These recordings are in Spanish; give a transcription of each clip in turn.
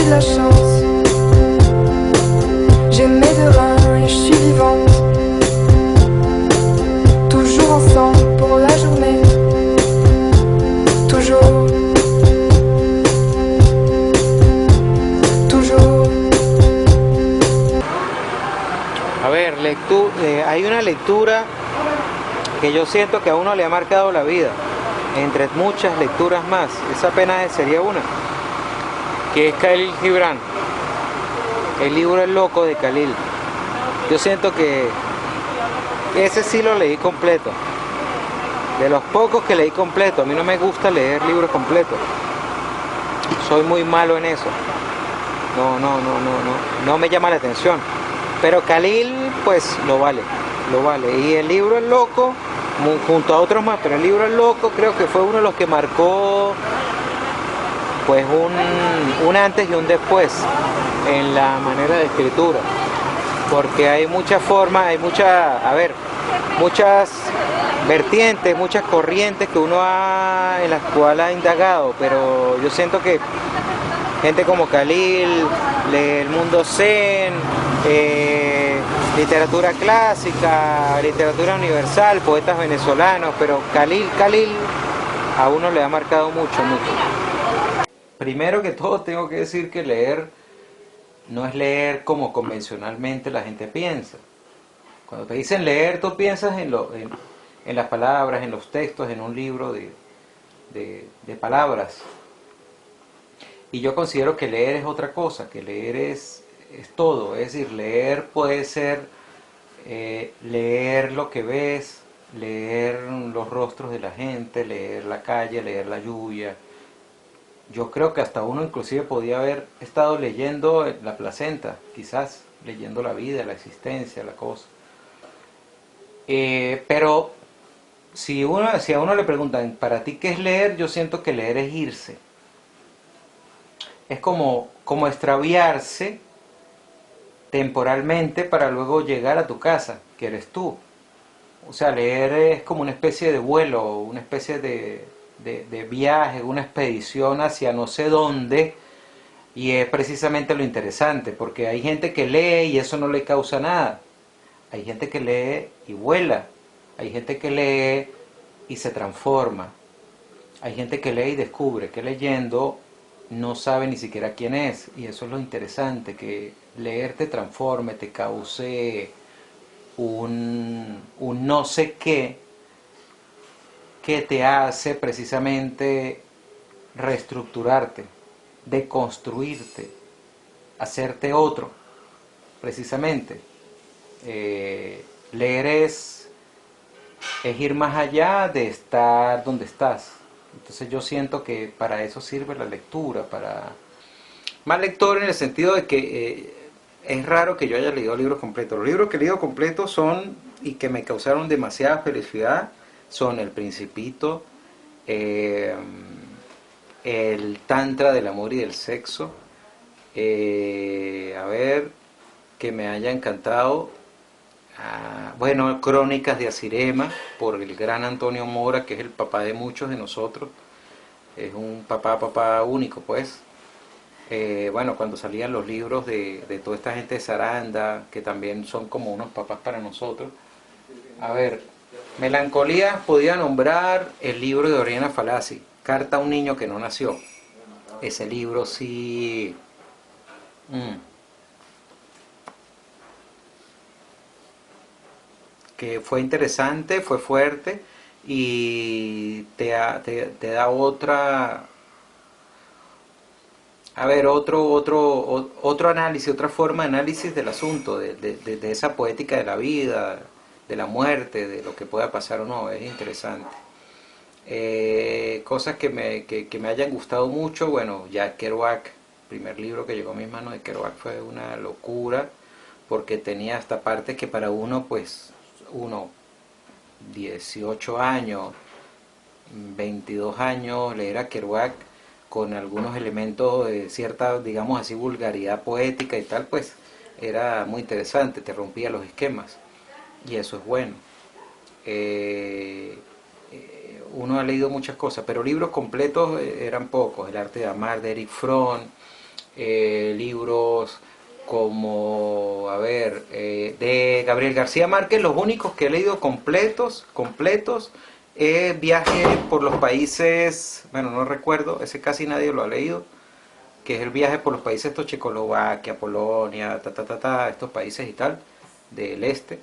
la chance. J'ai mes deux reins et je suis vivante. Toujours ensemble pour la journée. Toujours. Toujours. A ver, hay una lectura que yo siento que a uno le ha marcado la vida, entre muchas lecturas más. Esa apenas sería una, que es Khalil Gibran, el libro El Loco de Khalil. Yo siento que ese sí lo leí completo, de los pocos que leí completo. A mí no me gusta leer libros completos, soy muy malo en eso, no me llama la atención, pero Khalil pues lo vale. Y el libro El Loco, junto a otros más, pero el libro El Loco creo que fue uno de los que marcó pues un antes y un después en la manera de escritura, porque hay muchas formas, hay muchas vertientes, muchas corrientes que uno en las cuales ha indagado, pero yo siento que gente como Khalil, el mundo zen, literatura clásica, literatura universal, poetas venezolanos, pero Khalil a uno le ha marcado mucho. Primero que todo tengo que decir que leer no es leer como convencionalmente la gente piensa. Cuando te dicen leer, tú piensas en las palabras, en los textos, en un libro de palabras. Y yo considero que leer es otra cosa, que leer es todo. Es decir, leer puede ser leer lo que ves, leer los rostros de la gente, leer la calle, leer la lluvia. Yo creo que hasta uno inclusive podía haber estado leyendo la placenta, quizás, leyendo la vida, la existencia, la cosa. Pero si a uno le preguntan, ¿para ti qué es leer? Yo siento que leer es irse. Es como extraviarse temporalmente para luego llegar a tu casa, que eres tú. O sea, leer es como una especie de vuelo, una especie de viaje, una expedición hacia no sé dónde, y es precisamente lo interesante, porque hay gente que lee y eso no le causa nada. Hay gente que lee y vuela, hay gente que lee y se transforma, hay gente que lee y descubre que leyendo no sabe ni siquiera quién es, y eso es lo interesante, que leer te transforme, te cause un no sé qué, que te hace precisamente reestructurarte, deconstruirte, hacerte otro, precisamente. Leer es ir más allá de estar donde estás. Entonces yo siento que para eso sirve la lectura, para más lector en el sentido de que es raro que yo haya leído libros completos. Los libros que he leído completos son, y que me causaron demasiada felicidad, son El Principito, el Tantra del amor y del sexo, que me haya encantado, bueno, Crónicas de Asirema, por el gran Antonio Mora, que es el papá de muchos de nosotros, es un papá único, pues. Bueno, cuando salían los libros de toda esta gente de Saranda, que también son como unos papás para nosotros. A ver, Melancolía podía nombrar el libro de Oriana Fallaci, Carta a un niño que no nació. Ese libro sí... que fue interesante, fue fuerte, y te da otra... A ver, otro análisis, otra forma de análisis del asunto, de esa poética de la vida, de la muerte, de lo que pueda pasar o no. Es interesante. Cosas que me hayan gustado mucho, bueno, Jack Kerouac, primer libro que llegó a mis manos de Kerouac fue una locura, porque tenía hasta partes que para uno, 18 años, 22 años, leer a Kerouac con algunos elementos de cierta, digamos así, vulgaridad poética y tal, pues era muy interesante, te rompía los esquemas, y eso es bueno. Uno ha leído muchas cosas, pero libros completos eran pocos. El arte de amar de Erich Fromm, libros como, a ver, de Gabriel García Márquez, los únicos que he leído completos, Viaje por los países, bueno, no recuerdo, ese casi nadie lo ha leído, que es el viaje por los países, estos, Checoslovaquia, Polonia, estos países y tal, del este.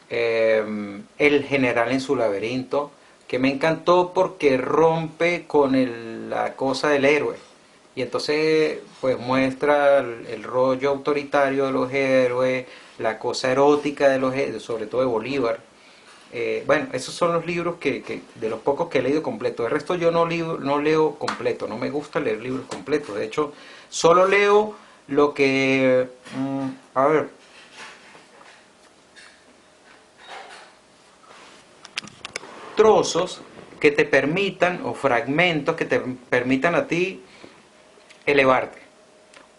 El general en su laberinto, que me encantó porque rompe con la cosa del héroe. Y entonces pues muestra el rollo autoritario de los héroes, la cosa erótica de los héroes, sobre todo de Bolívar. Bueno, esos son los libros de los pocos que he leído completo. El resto yo no leo completo, no me gusta leer libros completos. De hecho, solo leo lo que... a ver, trozos que te permitan, o fragmentos que te permitan a ti elevarte,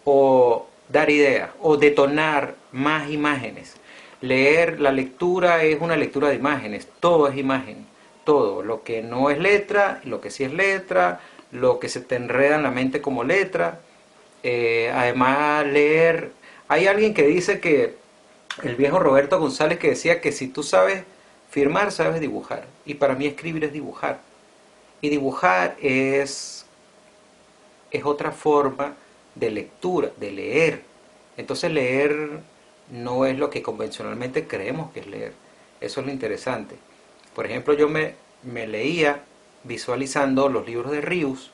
o dar ideas, o detonar más imágenes. Leer, la lectura es una lectura de imágenes, todo es imagen, todo, lo que no es letra, lo que sí es letra, lo que se te enreda en la mente como letra. Además, leer, hay alguien que dice que, el viejo Roberto González, que decía que si tú sabes firmar, sabes dibujar. Y para mí escribir es dibujar. Y dibujar es otra forma de lectura, de leer. Entonces leer no es lo que convencionalmente creemos que es leer. Eso es lo interesante. Por ejemplo, yo me leía visualizando los libros de Rius,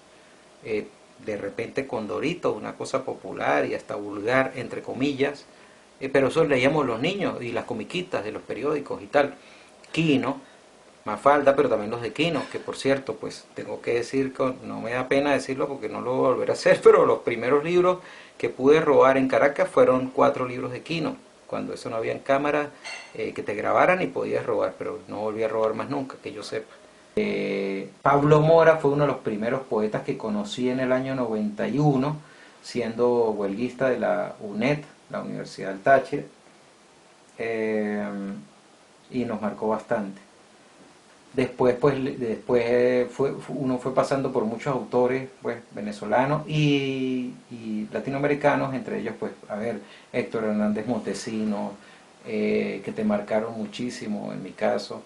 de repente Condorito, una cosa popular y hasta vulgar, entre comillas, pero eso leíamos los niños y las comiquitas de los periódicos y tal. Quino, Mafalda, pero también los de Quino, que por cierto, pues tengo que decir, no me da pena decirlo porque no lo voy a volver a hacer, pero los primeros libros que pude robar en Caracas fueron 4 libros de Quino, cuando eso no había en cámara que te grabaran y podías robar, pero no volví a robar más nunca, que yo sepa. Pablo Mora fue uno de los primeros poetas que conocí en el año 91, siendo huelguista de la UNED, la Universidad del Táchira, y nos marcó bastante. Después, uno fue pasando por muchos autores, pues, venezolanos y latinoamericanos, entre ellos, pues, a ver, Héctor Hernández Montesinos, que te marcaron muchísimo, en mi caso,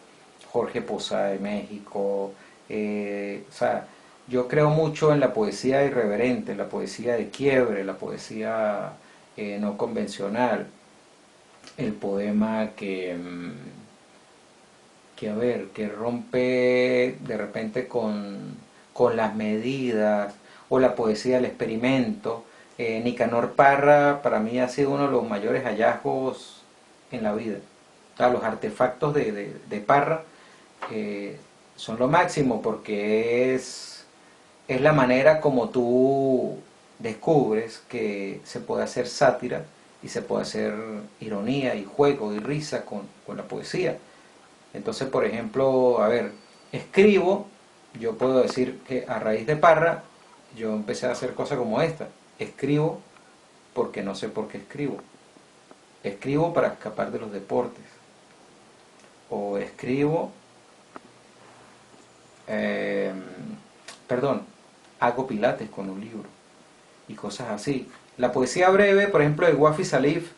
Jorge Posada de México, o sea, yo creo mucho en la poesía irreverente, la poesía de quiebre, la poesía no convencional, el poema que a ver, que rompe de repente con las medidas, o la poesía del experimento. Nicanor Parra para mí ha sido uno de los mayores hallazgos en la vida. O sea, los artefactos de Parra son lo máximo porque es la manera como tú descubres que se puede hacer sátira y se puede hacer ironía y juego y risa con la poesía. Entonces, por ejemplo, a ver, escribo, yo puedo decir que a raíz de Parra, yo empecé a hacer cosas como esta. Escribo porque no sé por qué escribo. Escribo para escapar de los deportes. O escribo, eh, perdón, hago pilates con un libro. Y cosas así. La poesía breve, por ejemplo, de Wafi Salif,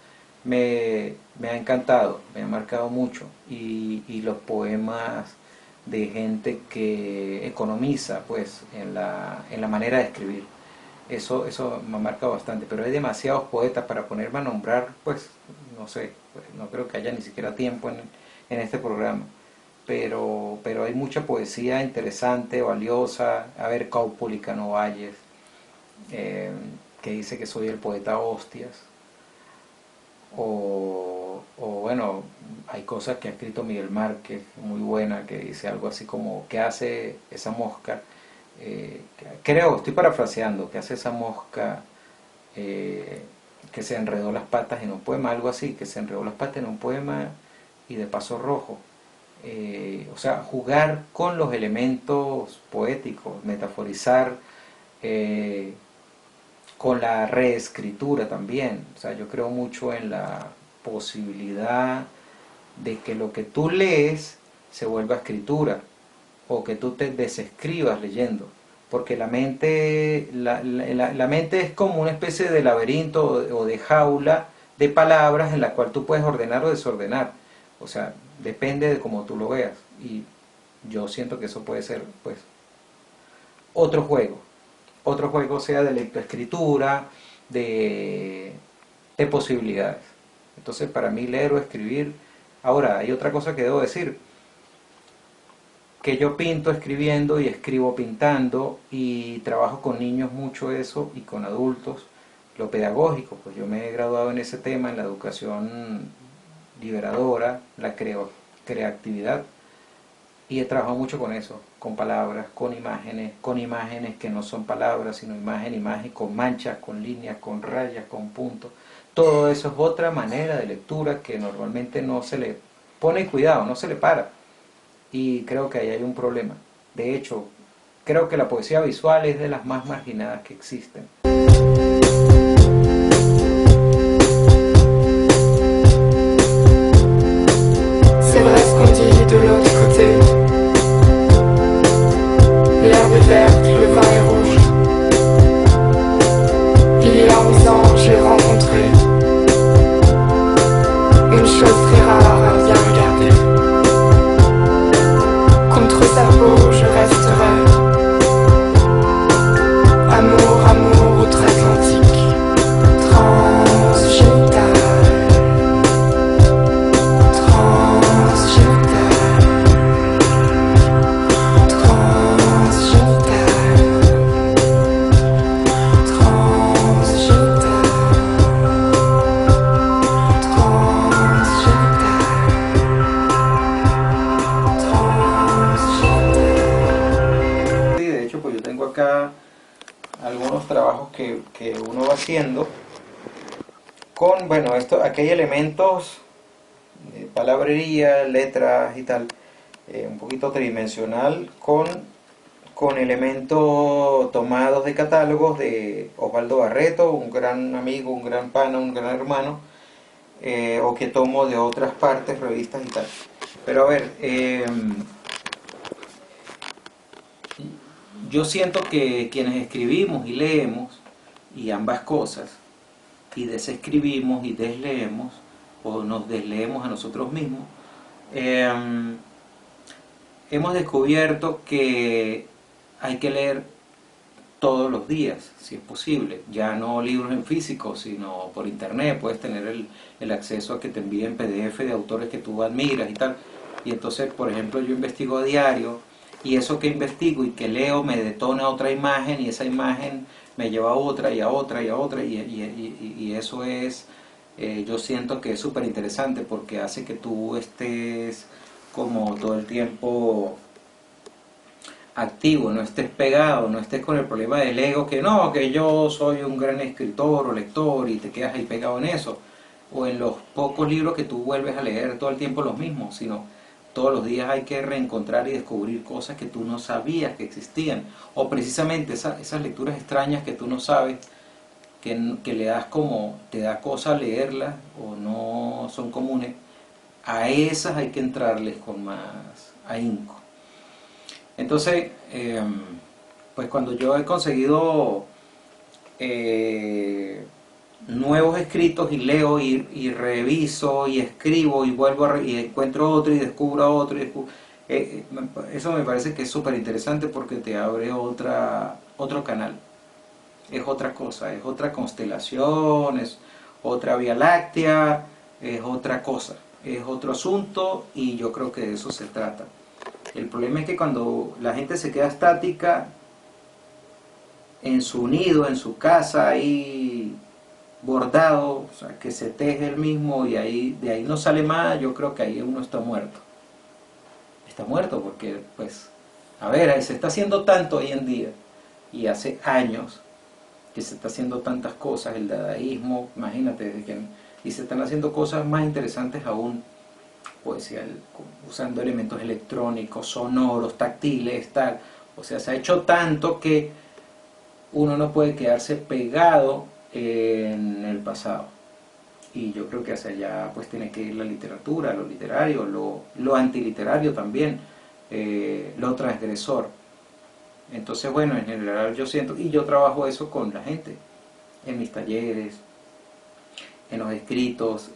me ha encantado, me ha marcado mucho. Y los poemas de gente que economiza, pues, en la manera de escribir. Eso me ha marcado bastante. Pero hay demasiados poetas para ponerme a nombrar, pues, no sé, pues, no creo que haya ni siquiera tiempo en este programa. Pero hay mucha poesía interesante, valiosa. A ver, Caupolicano Valles, eh, que dice que soy el poeta hostias. O bueno, hay cosas que ha escrito Miguel Márquez, muy buena, que dice algo así como, ¿qué hace esa mosca? Creo, estoy parafraseando, ¿qué hace esa mosca que se enredó las patas en un poema? Algo así, que se enredó las patas en un poema y de paso rojo. O sea, jugar con los elementos poéticos, metaforizar, con la reescritura también. O sea, yo creo mucho en la posibilidad de que lo que tú lees se vuelva escritura, o que tú te desescribas leyendo. porque la mente, la mente es como una especie de laberinto o de jaula de palabras en la cual tú puedes ordenar o desordenar. O sea, depende de cómo tú lo veas. Y yo siento que eso puede ser, pues, otro juego sea de lectoescritura, de, de posibilidades. Entonces, para mí leer o escribir, ahora hay otra cosa que debo decir, que yo pinto escribiendo y escribo pintando y trabajo con niños mucho eso y con adultos, lo pedagógico, pues yo me he graduado en ese tema, en la educación liberadora, la creatividad, y he trabajado mucho con eso, con palabras, con imágenes que no son palabras, sino imagen, con manchas, con líneas, con rayas, con puntos. Todo eso es otra manera de lectura que normalmente no se le pone cuidado, no se le para. Y creo que ahí hay un problema. De hecho, creo que la poesía visual es de las más marginadas que existen. C'est vrai ce qu'on dit de l'autre côté. L'herbe est verte, le vin est rouge. Il y a 11 ans, j'ai rencontré une chose très rare à bien regarder. Contre sa peau, je resterai. Amour, amour outre-Atlantique. Transgénital. Algunos trabajos que uno va haciendo con, bueno, esto, aquí hay elementos, palabrería, letras y tal, un poquito tridimensional con elementos tomados de catálogos de Osvaldo Barreto, un gran amigo, un gran pana, un gran hermano, o que tomo de otras partes, revistas y tal. Pero a ver, yo siento que quienes escribimos y leemos, y ambas cosas, y desescribimos y desleemos, o nos desleemos a nosotros mismos, hemos descubierto que hay que leer todos los días, si es posible. Ya no libros en físico, sino por internet. Puedes tener el acceso a que te envíen PDF de autores que tú admiras y tal. Y entonces, por ejemplo, yo investigo a diario, y eso que investigo y que leo me detona otra imagen, y esa imagen me lleva a otra y a otra y a otra, y eso es, yo siento que es súper interesante porque hace que tú estés como todo el tiempo activo, no estés pegado, no estés con el problema del ego, que no, que yo soy un gran escritor o lector y te quedas ahí pegado en eso, o en los pocos libros que tú vuelves a leer todo el tiempo los mismos, sino todos los días hay que reencontrar y descubrir cosas que tú no sabías que existían, o precisamente esas lecturas extrañas que tú no sabes, que le das como, te da cosa leerlas o no son comunes, a esas hay que entrarles con más ahínco. Entonces, pues cuando yo he conseguido nuevos escritos y leo y reviso y escribo y vuelvo y encuentro otro y descubro otro, eso me parece que es súper interesante porque te abre otro canal, es otra cosa, es otra constelación, es otra Vía Láctea, es otra cosa, es otro asunto, y yo creo que de eso se trata. El problema es que cuando la gente se queda estática en su nido, en su casa, ahí bordado, o sea, que se teje el mismo y de ahí no sale más, yo creo que ahí uno está muerto. Está muerto porque, pues, a ver, se está haciendo tanto hoy en día, y hace años que se está haciendo tantas cosas, el dadaísmo, imagínate, y se están haciendo cosas más interesantes aún, poesía usando elementos electrónicos, sonoros, táctiles, tal. O sea, se ha hecho tanto que uno no puede quedarse pegado en el pasado. Y yo creo que hacia allá pues tiene que ir la literatura, lo literario, lo antiliterario también, lo transgresor. Entonces, bueno, en general yo siento, y yo trabajo eso con la gente, en mis talleres, en los escritos,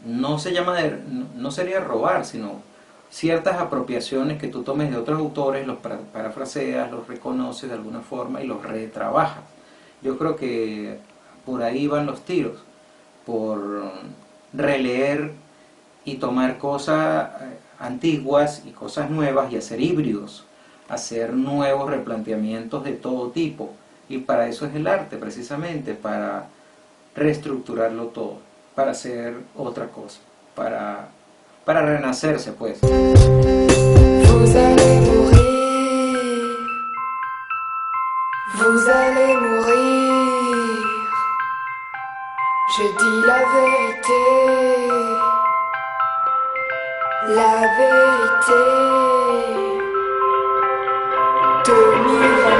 no se llama no sería robar, sino ciertas apropiaciones que tú tomes de otros autores, los parafraseas, los reconoces de alguna forma y los retrabajas. Yo creo que por ahí van los tiros, por releer y tomar cosas antiguas y cosas nuevas y hacer híbridos, hacer nuevos replanteamientos de todo tipo. Y para eso es el arte, precisamente, para reestructurarlo todo, para hacer otra cosa, para renacerse, pues. Vous allez mourir. Vous allez mourir. Je dis la vérité. La vérité. 2023.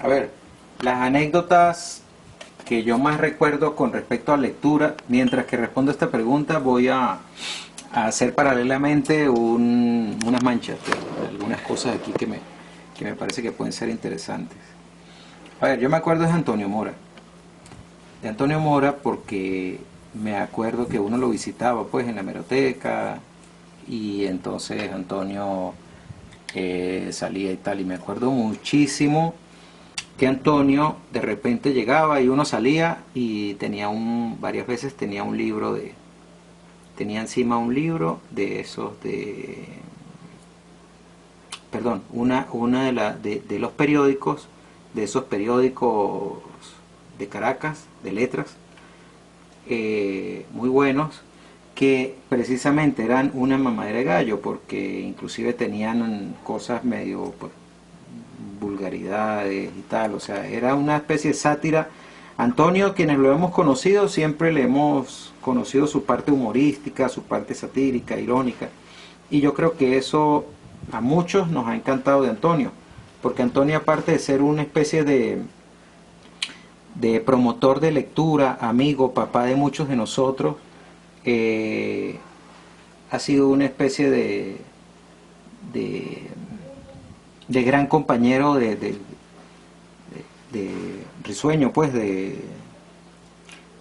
A ver, las anécdotas que yo más recuerdo con respecto a lectura, mientras que respondo esta pregunta, voy a hacer paralelamente unas manchas de algunas cosas aquí que me parece que pueden ser interesantes. A ver, yo me acuerdo de Antonio Mora. De Antonio Mora porque me acuerdo que uno lo visitaba pues en la hemeroteca y entonces Antonio salía y tal. Y me acuerdo muchísimo que Antonio de repente llegaba y uno salía y tenía varias veces tenía un libro tenía encima un libro de esos perdón, una de los periódicos, de esos periódicos de Caracas, de letras, muy buenos, que precisamente eran una mamadera de gallo, porque inclusive tenían cosas medio, pues, vulgaridades y tal, o sea, era una especie de sátira. Antonio, quienes lo hemos conocido, siempre le hemos conocido su parte humorística, su parte satírica, irónica, y yo creo que eso a muchos nos ha encantado de Antonio, porque Antonio, aparte de ser una especie de promotor de lectura, amigo, papá de muchos de nosotros, ha sido una especie de gran compañero de risueño, pues, de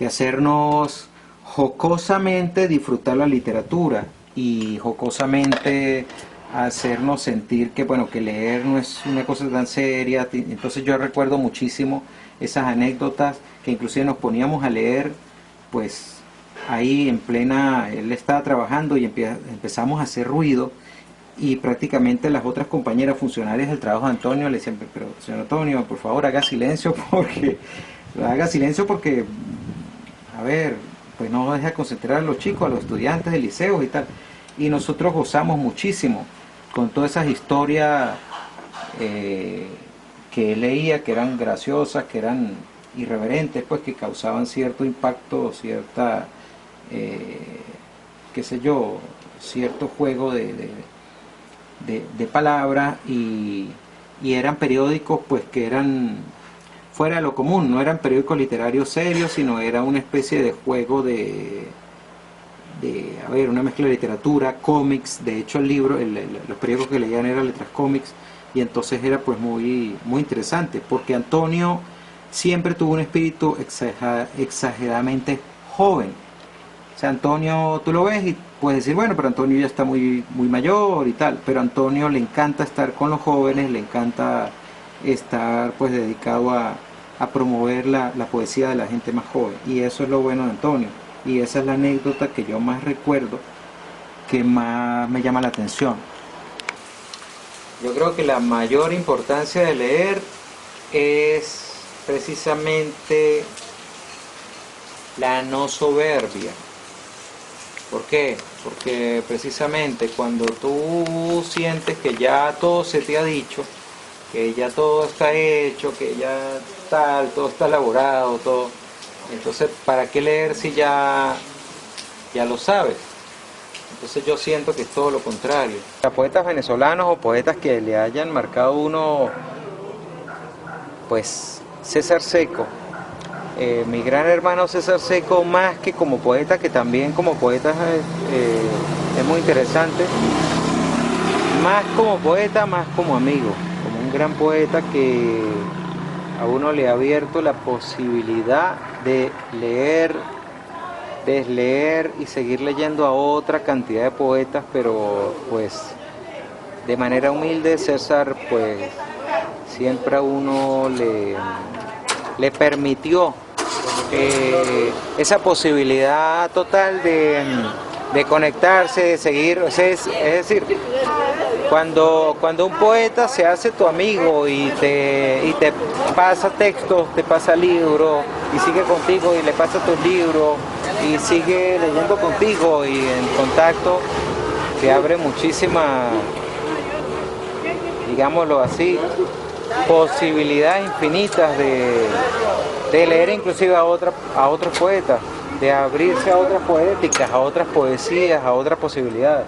hacernos jocosamente disfrutar la literatura y jocosamente hacernos sentir que, bueno, que leer no es una cosa tan seria. Entonces yo recuerdo muchísimo esas anécdotas que inclusive nos poníamos a leer, pues ahí en plena, él estaba trabajando y empezamos a hacer ruido, y prácticamente las otras compañeras funcionarias del trabajo de Antonio le decían: pero señor Antonio, por favor haga silencio porque a ver, pues no deja concentrar a los chicos, a los estudiantes de liceos y tal. Y nosotros gozamos muchísimo con todas esas historias que él leía, que eran graciosas, que eran irreverentes, pues, que causaban cierto impacto, cierta, qué sé yo, cierto juego de palabras, y eran periódicos, pues, que eran fuera de lo común, no eran periódicos literarios serios, sino era una especie de juego a ver, una mezcla de literatura, cómics. De hecho el libro, los periódicos que leían eran letras cómics, y entonces era pues muy interesante, porque Antonio siempre tuvo un espíritu exageradamente joven. O sea, Antonio, tú lo ves y puedes decir: bueno, pero Antonio ya está muy mayor y tal, pero a Antonio le encanta estar con los jóvenes, le encanta estar, pues, dedicado a promover la poesía de la gente más joven, y eso es lo bueno de Antonio. y esa es la anécdota que yo más recuerdo, que más me llama la atención. Yo creo que la mayor importancia de leer es precisamente la no soberbia. ¿Por qué? Porque precisamente cuando tú sientes que ya todo se te ha dicho, que ya todo está hecho, que ya todo está elaborado, todo, entonces ¿para qué leer si ya lo sabes? Entonces yo siento que es todo lo contrario. A poetas venezolanos o poetas que le hayan marcado uno, pues César Seco. Mi gran hermano César Seco, más que como poeta, que también como poeta es muy interesante, más como poeta, más como amigo, como un gran poeta que a uno le ha abierto la posibilidad de leer, desleer y seguir leyendo a otra cantidad de poetas, pero pues de manera humilde. César pues siempre a uno le permitió esa posibilidad total de conectarse, de seguir, es decir, cuando un poeta se hace tu amigo y te pasa textos, te pasa libros y sigue contigo y le pasa tus libros y sigue leyendo contigo y en contacto, te abre muchísimas, digámoslo así, posibilidades infinitas de leer inclusive a otros poetas, de abrirse a otras poéticas, a otras poesías, a otras posibilidades.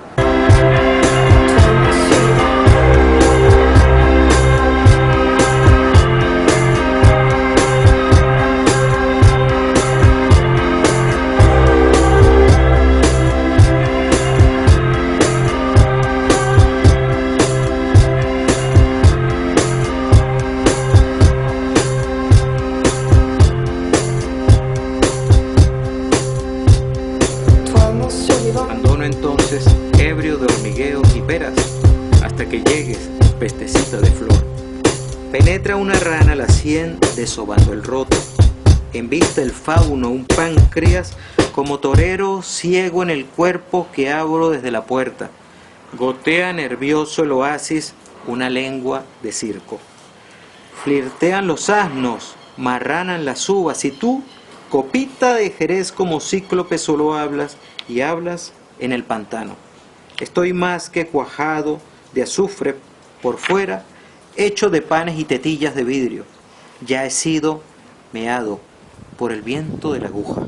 Abandono entonces, ebrio de hormigueos y peras, hasta que llegues, pestecita de flor. Penetra una rana la sien desobando el roto, embista el fauno un páncreas, como torero ciego en el cuerpo que abro desde la puerta. Gotea nervioso el oasis, una lengua de circo. Flirtean los asnos, marranan las uvas, y tú, copita de Jerez como cíclope, solo hablas y hablas en el pantano. Estoy más que cuajado de azufre por fuera, hecho de panes y tetillas de vidrio. Ya he sido meado por el viento de la aguja.